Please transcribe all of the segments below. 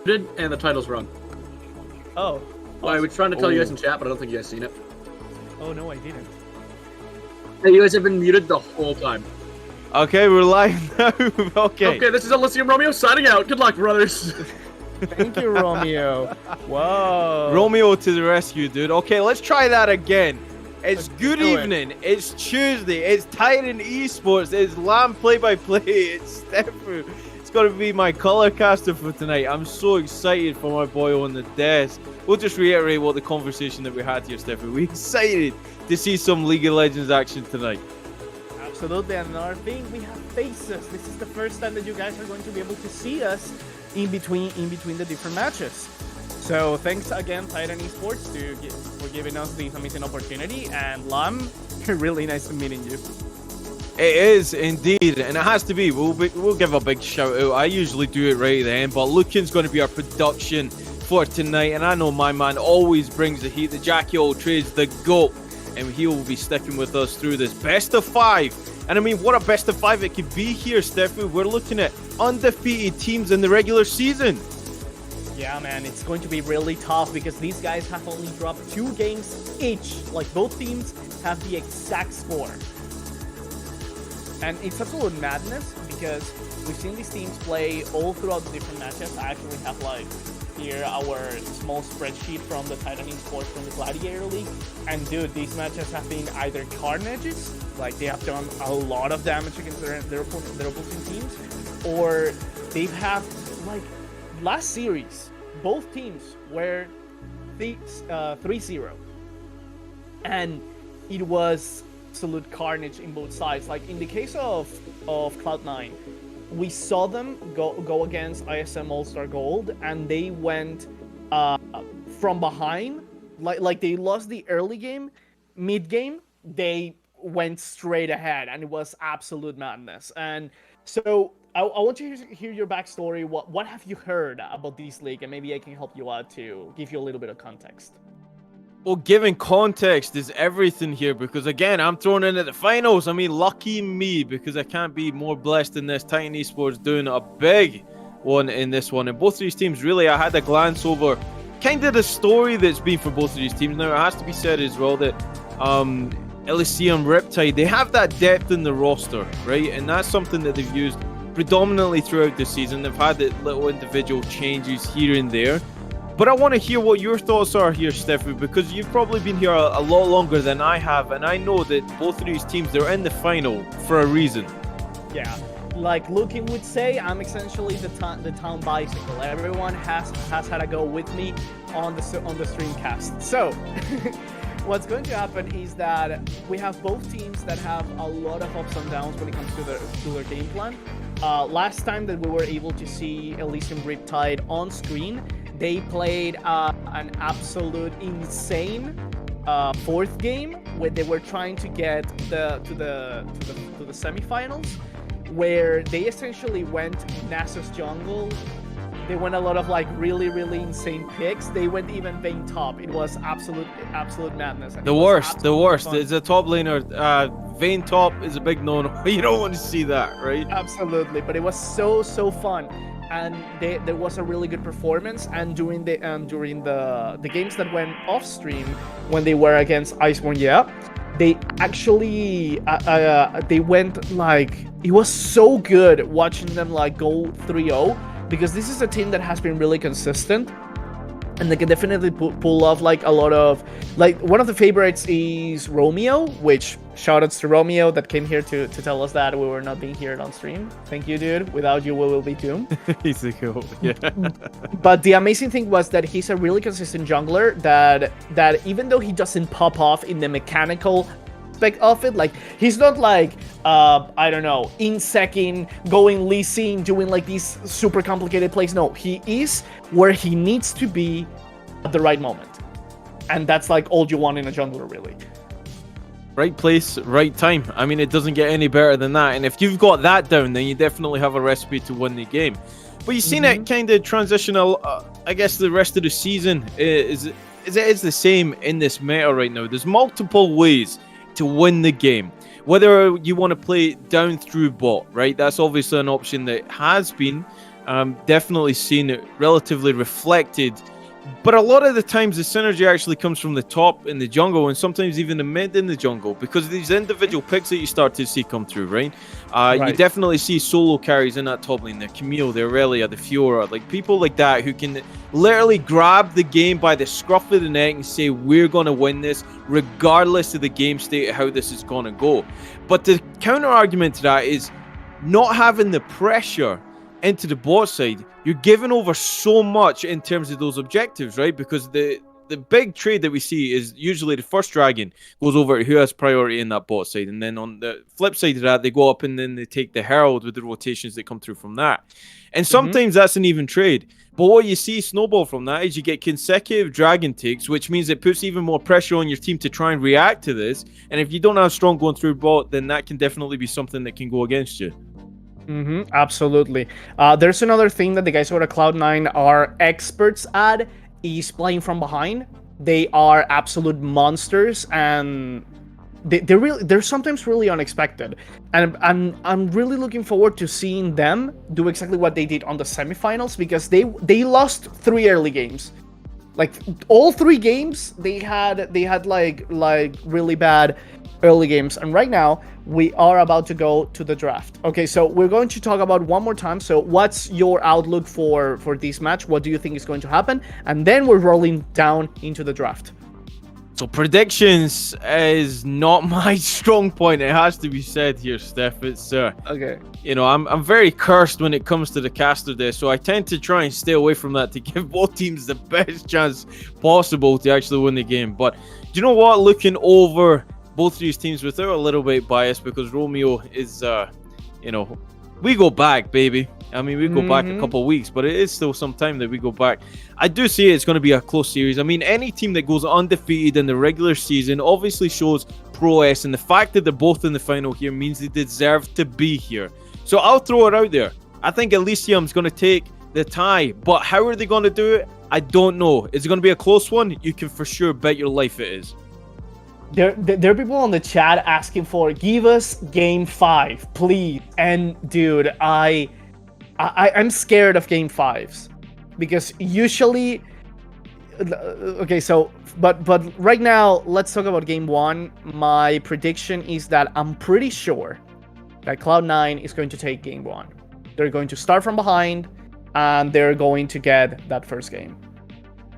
Did and the title's wrong. Oh. Well, I was trying to tell you guys in chat, but I don't think you guys seen it. Oh no, I didn't. Hey, you guys have been muted the whole time. Okay, we're live now. Okay. Okay, this is Elysium Romeo signing out. Good luck, brothers. Thank you, Romeo. Whoa. Romeo to the rescue, dude. Okay, let's try that again. It's good do it. evening. It's Tuesday. It's Titan Esports. It's Lamb play-by-play. It's Stefu. It's got to be my color caster for tonight. I'm so excited for my boy on the desk. We'll just reiterate what the conversation that we had here, Stefu. We're excited to see some League of Legends action tonight. Absolutely, and another thing, we have faces. This is the first time that you guys are going to be able to see us in between the different matches. So thanks again, Titan Esports, for giving us this amazing opportunity. And Lam, really nice meeting you. It is indeed, and it has to be. We'll give a big shout out. I usually do it right at the end, but Lucan's going to be our production for tonight, and I know my man always brings the heat. The Jackie all trades the GOAT, and he will be sticking with us through this best of 5. And I mean, what a best of 5 it could be here, Stefu. We're looking at undefeated teams in the regular season. Yeah, man, it's going to be really tough because these guys have only dropped 2 games each. Like, both teams have the exact score. And it's absolute madness because we've seen these teams play all throughout the different matches. I actually have, like, here our small spreadsheet from the Titan Esports from the Gladiator League. And dude, these matches have been either carnages, like they have done a lot of damage against their opposing teams, or they've had, like, last series, both teams were 3-0. And it was absolute carnage in both sides. Like in the case of Clout9, we saw them go against ISM All-Star Gold, and they went from behind. Like they lost the early game, mid game, they went straight ahead, and it was absolute madness. And so I want to hear your backstory. What have you heard about this league? And maybe I can help you out to give you a little bit of context. Well, giving context is everything here because, again, I'm thrown into the finals. I mean, lucky me because I can't be more blessed than this. Titan Esports doing a big one in this one. And both of these teams, really, I had a glance over kind of the story that's been for both of these teams. Now, it has to be said as well that Elysium Riptide, they have that depth in the roster, right? And that's something that they've used predominantly throughout the season. They've had little individual changes here and there. But I want to hear what your thoughts are here, Stefu, because you've probably been here a lot longer than I have, and I know that both of these teams, they're in the final for a reason. Yeah, like Lucan would say, I'm essentially the town bicycle. Everyone has had a go with me on the streamcast. So, what's going to happen is that we have both teams that have a lot of ups and downs when it comes to their game plan. Last time that we were able to see Elysium Riptide on screen, they played an absolute insane 4th game where they were trying to get to the semifinals, where they essentially went Nasus jungle. They went a lot of like really insane picks. They went even Vayne top. It was absolute madness. The worst. Fun. It's a top laner. Vayne top is a big no-no. You don't want to see that, right? Absolutely, but it was so fun. And there was a really good performance. And during the games that went off stream, when they were against Iceborne, they actually they went like, it was so good watching them like go 3-0, because this is a team that has been really consistent. And they can definitely pull off like a lot of, like, one of the favorites is Romeo, which shoutouts to Romeo that came here to tell us that we were not being here on stream. Thank you, dude. Without you, we will be doomed. He's a cool, yeah. But the amazing thing was that he's a really consistent jungler that even though he doesn't pop off in the mechanical aspect of it, like he's not like I don't know, insecking, going Lee Sin, doing like these super complicated plays. No, he is where he needs to be at the right moment, and that's like all you want in a jungler, really. Right place, right time. I mean, it doesn't get any better than that. And if you've got that down, then you definitely have a recipe to win the game. But you've seen it kind of transitional. I guess the rest of the season is the same in this meta right now. There's multiple ways to win the game. Whether you want to play down through bot, right? That's obviously an option that has been Definitely seen it relatively reflected. But a lot of the times the synergy actually comes from the top in the jungle, and sometimes even the mid in the jungle, because these individual picks that you start to see come through, right? You definitely see solo carries in that top lane, the Camille, the Aurelia, the Fiora, like people like that who can literally grab the game by the scruff of the neck and say, we're going to win this regardless of the game state of how this is going to go. But the counter argument to that is not having the pressure into the bot side. You're giving over so much in terms of those objectives, right? Because the big trade that we see is usually the first dragon goes over to who has priority in that bot side, and then on the flip side of that, they go up and then they take the herald with the rotations that come through from that. And sometimes that's an even trade. But what you see snowball from that is you get consecutive dragon takes, which means it puts even more pressure on your team to try and react to this. And if you don't have strong going through bot, then that can definitely be something that can go against you. Absolutely. There's another thing that the guys over at Cloud9 are experts at, is playing from behind. They are absolute monsters, and they're sometimes really unexpected. And I'm really looking forward to seeing them do exactly what they did on the semifinals, because they lost 3 early games. Like all 3 games, they had like really bad early games. And right now we are about to go to the draft. Okay, so we're going to talk about one more time. So what's your outlook for this match? What do you think is going to happen? And then we're rolling down into the draft. So predictions is not my strong point. It has to be said here, Steph. It's okay. You know, I'm very cursed when it comes to the caster day, so I tend to try and stay away from that to give both teams the best chance possible to actually win the game. But do you know what? Looking over both of these teams without a little bit bias, because Romeo is, you know, we go back, baby. I mean, we go back a couple of weeks, but it is still some time that we go back. I do see it's going to be a close series. I mean, any team that goes undefeated in the regular season obviously shows prowess, and the fact that they're both in the final here means they deserve to be here. So I'll throw it out there. I think Elysium's going to take the tie, but how are they going to do it? I don't know. Is it going to be a close one? You can for sure bet your life it is. There are people on the chat asking for, give us game 5, please. And dude, I'm scared of game 5s, because usually, okay, so but right now let's talk about game 1. My prediction is that I'm pretty sure that Cloud9 is going to take game 1. They're going to start from behind, and they're going to get that first game.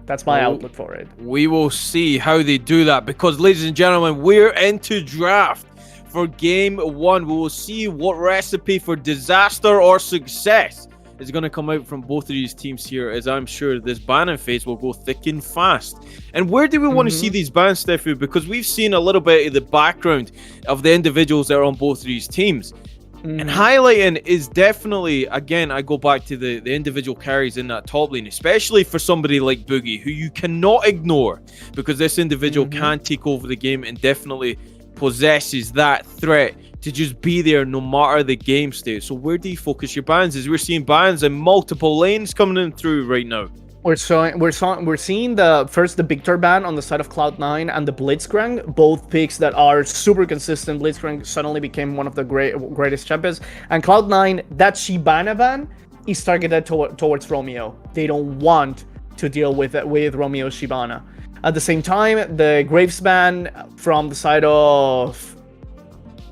That's my outlook for it. We will see how they do that, because, ladies and gentlemen, we're into draft for game 1. We will see what recipe for disaster or success is going to come out from both of these teams here, as I'm sure this banning phase will go thick and fast. And where do we want to see these bans, Steffi? Because we've seen a little bit of the background of the individuals that are on both of these teams. And highlighting is definitely, again, I go back to the individual carries in that top lane, especially for somebody like Boogie, who you cannot ignore, because this individual can take over the game and definitely possesses that threat to just be there no matter the game state. So where do you focus your bans? As we're seeing bans in multiple lanes coming in through right now. We're seeing the Victor ban on the side of Cloud9 and the Blitzcrank, both picks that are super consistent. Blitzcrank suddenly became one of the greatest champions, and Cloud9, that Shyvana ban is targeted towards Romeo. They don't want to deal with Romeo Shyvana. At the same time, the Graves ban from the side of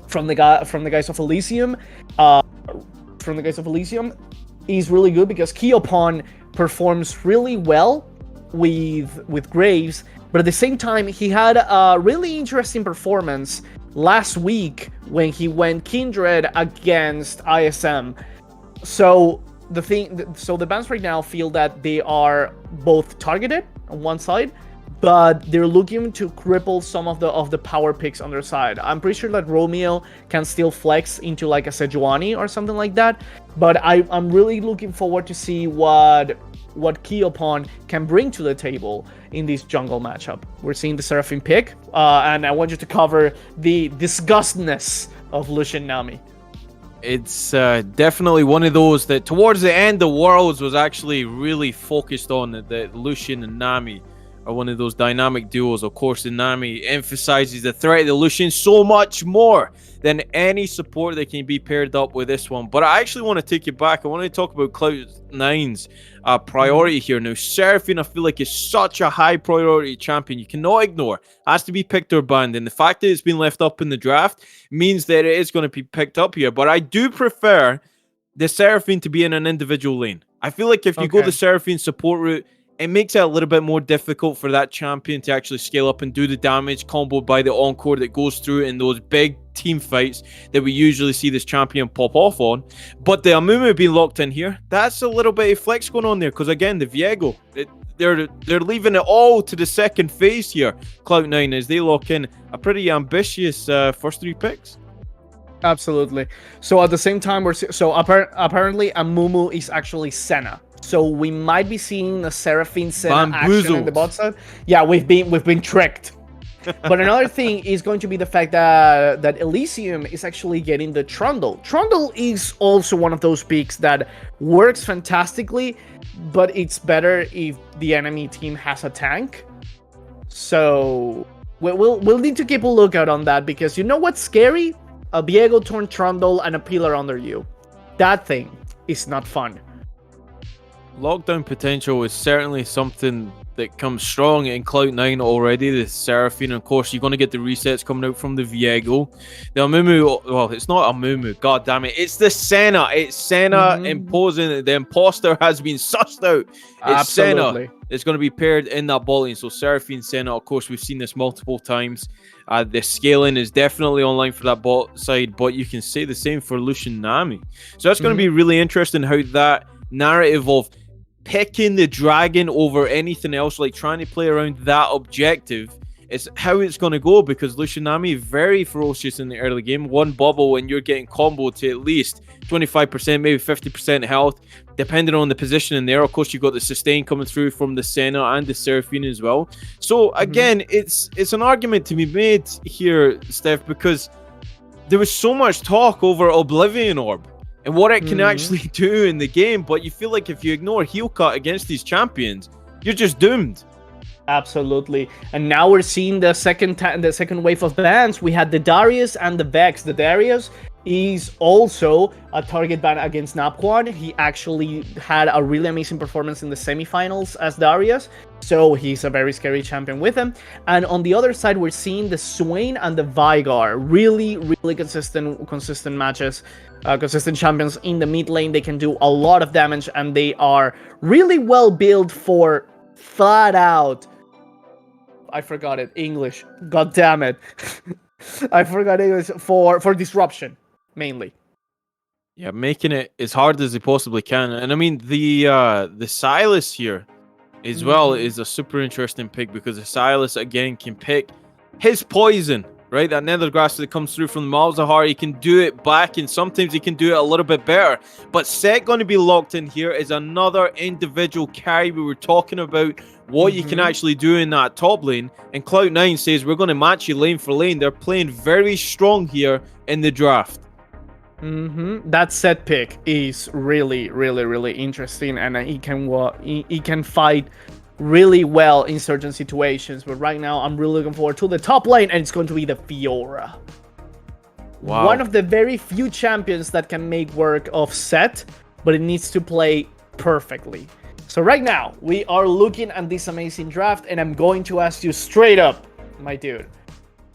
from the guys of Elysium, is really good, because Keopon performs really well with Graves, but at the same time he had a really interesting performance last week when he went Kindred against ISM. So the bans right now feel that they are both targeted on one side, but they're looking to cripple some of the power picks on their side. I'm pretty sure that Romeo can still flex into like a Sejuani or something like that, but I'm really looking forward to see what Keopon can bring to the table in this jungle matchup. We're seeing the Seraphine pick, and I want you to cover the disgustness of Lucian Nami. It's definitely one of those that towards the end the Worlds was actually really focused on, that Lucian and Nami are one of those dynamic duos. Of course, the Nami emphasizes the threat of the Lucian so much more than any support that can be paired up with this one. But I actually want to take you back. I want to talk about Cloud9's priority here. Now, Seraphine, I feel like, is such a high priority champion. You cannot ignore. Has to be picked or banned. And the fact that it's been left up in the draft means that it is going to be picked up here. But I do prefer the Seraphine to be in an individual lane. I feel like if you go the Seraphine support route, it makes it a little bit more difficult for that champion to actually scale up and do the damage comboed by the Encore that goes through in those big team fights that we usually see this champion pop off on. But the Amumu being locked in here, that's a little bit of flex going on there, because again, the Viego, they're leaving it all to the second phase here, Clout9, as they lock in a pretty ambitious first 3 picks. Absolutely. So at the same time, apparently Amumu is actually Senna. So we might be seeing the Seraphine Senna action in the bot side. Yeah, we've been tricked. But another thing is going to be the fact that Elysium is actually getting the Trundle. Trundle is also one of those picks that works fantastically, but it's better if the enemy team has a tank. So we'll need to keep a lookout on that, because you know what's scary? A Viego torn Trundle and a pillar under you. That thing is not fun. Lockdown potential is certainly something that comes strong in Clout9 already. The Seraphine, of course, you're going to get the resets coming out from the Viego. The Amumu, well, it's not Amumu, god damn it. It's the Senna. It's Senna imposing. The imposter has been sussed out. It's Absolutely. Senna. It's going to be paired in that bot lane. So Seraphine, Senna, of course, we've seen this multiple times. The scaling is definitely online for that bot side, but you can say the same for Lucian Nami. So that's going to be really interesting how that narrative of picking the dragon over anything else, like trying to play around that objective, is how it's going to go, because Lucian Nami is very ferocious in the early game. One bubble and you're getting comboed to at least 25%, maybe 50% health, depending on the position in there. Of course, you've got the sustain coming through from the Senna and the Seraphine as well. So again, it's an argument to be made here, Steph, because there was so much talk over Oblivion Orb and what it can actually do in the game, but you feel like if you ignore heal cut against these champions, you're just doomed. Absolutely. And now we're seeing the second wave of bans. We had the Darius and the Vex. The Darius is also a target ban against Napquan. He actually had a really amazing performance in the semifinals as Darius, so he's a very scary champion with him. And on the other side, we're seeing the Swain and the Vigar. Really consistent matches. Consistent champions in the mid lane. They can do a lot of damage, and they are really well built for flat out. I forgot it. English. God damn it. I forgot English for disruption, mainly. Yeah, making it as hard as they possibly can. And I mean, the Silas here as well is a super interesting pick, because the Silas again can pick his poison, right? That nether grass that comes through from the Malzahar, he can do it back, and sometimes he can do it a little bit better. But Set going to be locked in here is another individual carry. We were talking about what you can actually do in that top lane, and Clout9 says we're going to match you lane for lane. They're playing very strong here in the draft. That Set pick is really interesting, and he can fight really well in certain situations. But right now, I'm really looking forward to the top lane, and it's going to be the Fiora. Wow. One of the very few champions that can make work of Set, but it needs to play perfectly. So right now, we are looking at this amazing draft, and I'm going to ask you straight up, my dude,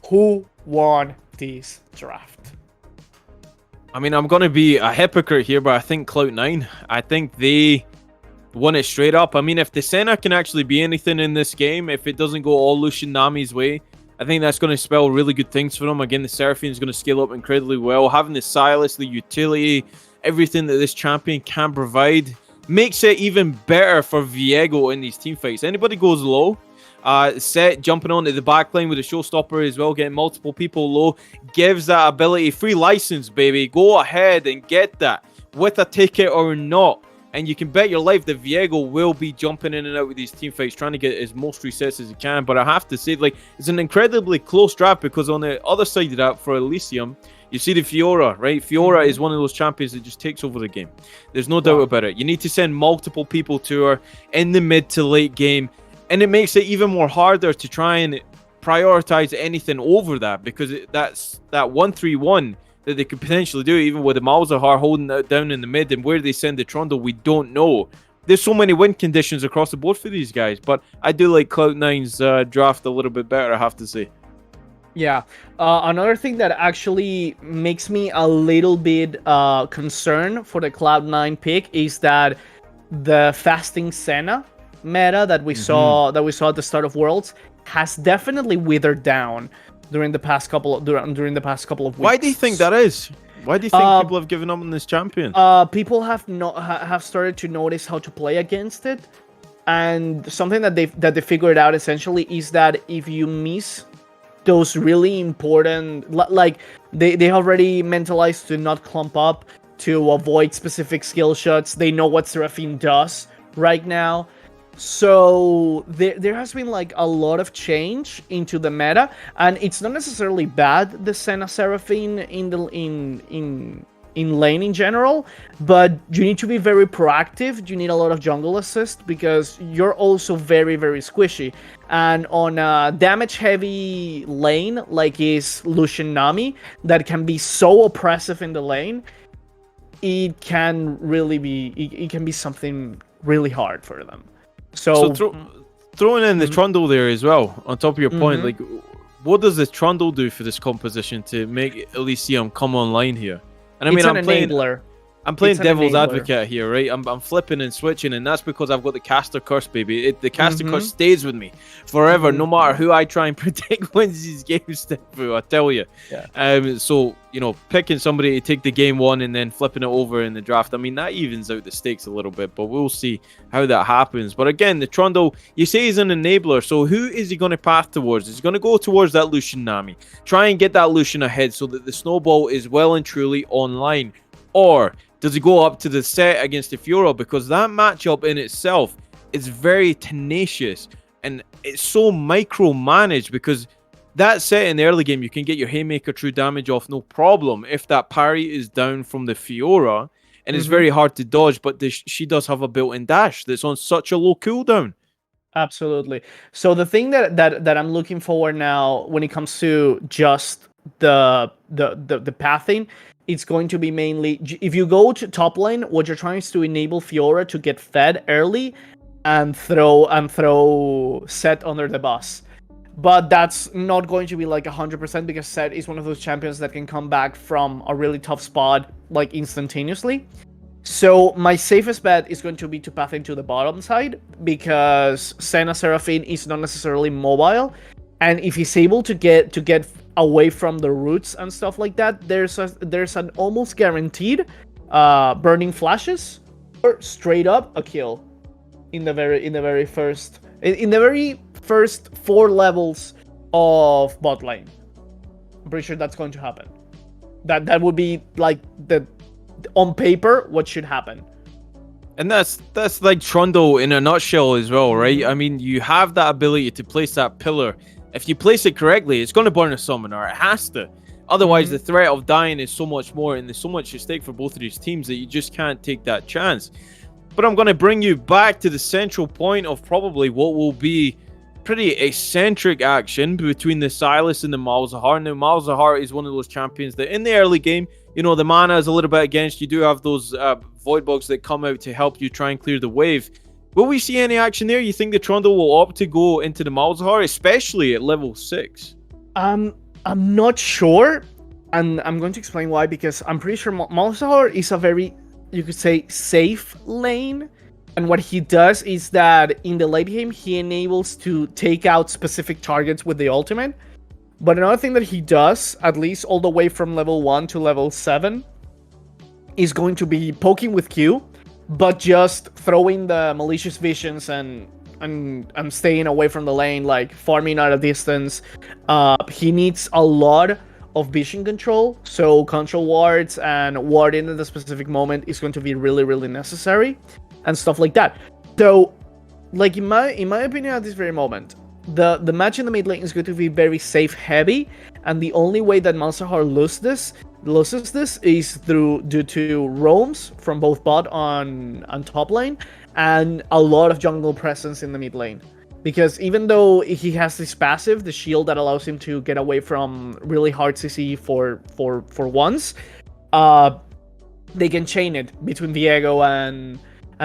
who won this draft? I mean, I'm going to be a hypocrite here, but I think Clout9, I think they won it straight up. I mean, if the Senna can actually be anything in this game, if it doesn't go all Lucian Nami's way, I think that's going to spell really good things for them. Again, the Seraphine is going to scale up incredibly well. Having the Silas, the utility, everything that this champion can provide makes it even better for Viego in these team fights. Anybody goes low, Set jumping onto the backline with a showstopper as well, getting multiple people low, gives that ability, free license, baby. Go ahead and get that with a ticket or not. And you can bet your life that Viego will be jumping in and out with these team fights, trying to get as most resets as he can. But I have to say, like, it's an incredibly close draft, because on the other side of that, for Elysium, you see the Fiora, right? Fiora is one of those champions that just takes over the game. There's no doubt about it. You need to send multiple people to her in the mid to late game. And it makes it even more harder to try and prioritize anything over that, because that's that 1-3-1 that they could potentially do, even with the Malzahar holding it down in the mid, and where they send the Trundle, we don't know. There's so many win conditions across the board for these guys, but I do like Clout9's draft a little bit better, I have to say. Yeah. Another thing that actually makes me a little bit concerned for the Cloud9 pick is that the fasting Senna meta that we saw at the start of Worlds has definitely withered down during the past couple of weeks. Why do you think that is? Why do you think people have given up on this champion? People have started to notice how to play against it, and something that they figured out essentially is that if you miss those really important, like they already mentalized to not clump up, to avoid specific skill shots. They know what Seraphine does right now. So there has been like a lot of change into the meta, and it's not necessarily bad, the Senna Seraphine in lane in general, but you need to be very proactive. You need a lot of jungle assist because you're also very, very squishy. And on a damage heavy lane like is Lucian Nami, that can be so oppressive in the lane, it can be something really hard for them. So throwing in the Trundle there as well, on top of your point, like, what does the Trundle do for this composition to make Elysium come online here? And I mean, I'm playing devil's advocate here, right? I'm flipping and switching, and that's because I've got the caster curse, baby. The caster curse stays with me forever, no matter who I try and predict wins these games. I tell you. Yeah. So picking somebody to take the game one and then flipping it over in the draft, I mean, that evens out the stakes a little bit, but we'll see how that happens. But again, the Trundle, you say he's an enabler, so who is he going to path towards? Is he going to go towards that Lucian Nami? Try and get that Lucian ahead so that the snowball is well and truly online, or does he go up to the set against the Fiora? Because that matchup in itself is very tenacious and it's so micromanaged, because that set in the early game, you can get your Haymaker true damage off no problem if that parry is down from the Fiora, and it's very hard to dodge, but she does have a built-in dash that's on such a low cooldown. Absolutely. So the thing that I'm looking for now when it comes to just the pathing, it's going to be mainly, if you go to top lane, what you're trying is to enable Fiora to get fed early and throw Set under the bus. But that's not going to be like 100%, because Set is one of those champions that can come back from a really tough spot like instantaneously. So my safest bet is going to be to path into the bottom side, because Senna Seraphine is not necessarily mobile, and if he's able to get away from the roots and stuff like that, there's an almost guaranteed burning flashes or straight up a kill in the very first 4 levels of bot lane. I'm pretty sure that's going to happen. That would be like on paper what should happen. And that's like Trundle in a nutshell as well, right? I mean, you have that ability to place that pillar. If you place it correctly, it's going to burn a summoner. It has to. Otherwise, the threat of dying is so much more, and there's so much at stake for both of these teams that you just can't take that chance. But I'm going to bring you back to the central point of probably what will be pretty eccentric action between the Sylas and the Malzahar. Now, Malzahar is one of those champions that in the early game, the mana is a little bit against. You do have those void bugs that come out to help you try and clear the wave. Will we see any action there? You think the Trundle will opt to go into the Malzahar, especially at level 6? I'm not sure, and I'm going to explain why, because I'm pretty sure Malzahar is a very, you could say, safe lane. And what he does is that in the late game, he enables to take out specific targets with the ultimate. But another thing that he does, at least all the way from level 1 to level 7, is going to be poking with Q, but just throwing the malicious visions and staying away from the lane, like farming at a distance. He needs a lot of vision control, so control wards and warding at the specific moment is going to be really, really necessary, and stuff like that. So, like in my opinion, at this very moment, the match in the mid lane is going to be very safe heavy, and the only way that Malzahar loses this is due to roams from both bot on top lane and a lot of jungle presence in the mid lane. because even though he has this passive, the shield that allows him to get away from really hard CC for once, they can chain it between Diego and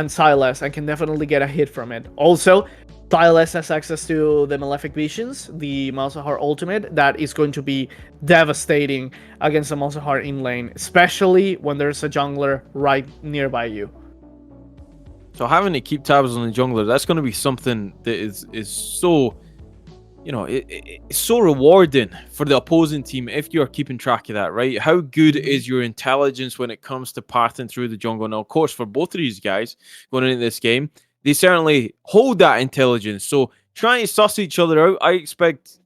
Silas and can definitely get a hit from it. Also, Silas has access to the Malefic Visions, the Malzahar ultimate, that is going to be devastating against the Malzahar in lane, especially when there's a jungler right nearby you. So having to keep tabs on the jungler, that's going to be something that is so, it's so rewarding for the opposing team if you're keeping track of that, right? How good is your intelligence when it comes to pathing through the jungle? Now, of course, for both of these guys going into this game, they certainly hold that intelligence. So trying to suss each other out, I expect